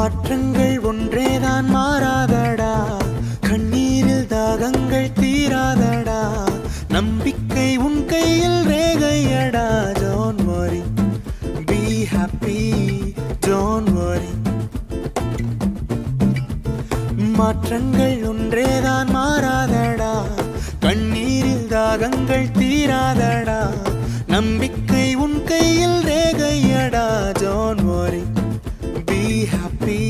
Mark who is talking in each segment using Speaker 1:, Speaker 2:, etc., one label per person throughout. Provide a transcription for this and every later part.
Speaker 1: மாற்றங்கள் ஒன்றேதான் மாறாதடா, கண்ணீரில் தாகங்கள் தீராதடா, நம்பிக்கை உன் கையில் ரேகையடா. Don't worry, be happy, don't worry. மாற்றங்கள் ஒன்றேதான் மாறாதடா, கண்ணீரில் தாகங்கள் தீராதடா, நம்பிக்கை உன் கையில் ரேகையடா. Don't worry, be happy,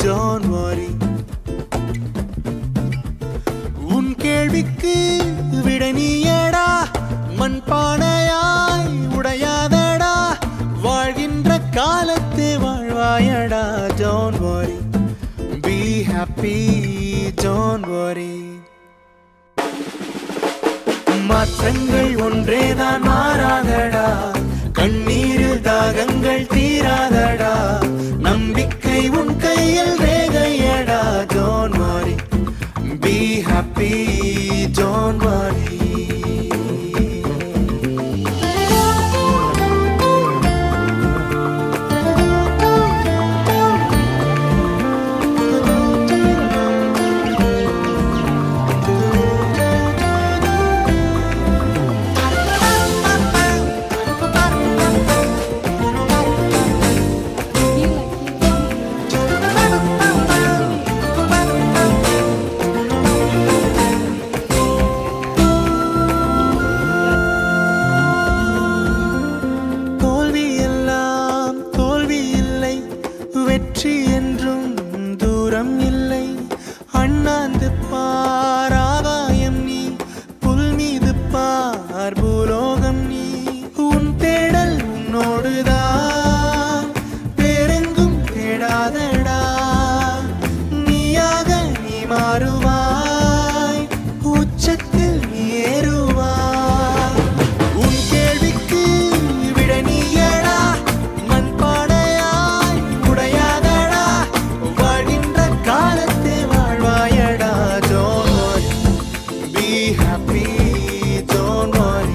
Speaker 1: don't worry. உன் கேள்விக்கு விடை நீயடா, மண்பானையாய் உடையாதடா, வாழ்கின்ற காலத்தை வாழ்வாயடா. Don't worry, be happy, don't worry. மாற்றங்கள் ஒன்றேதான் மாறாதடா, கண்ணீரில் தாகங்கள் தீராதடா, நம்பிக்கை உன் கையில் ரேகையடா. Don't worry, be happy, don't worry.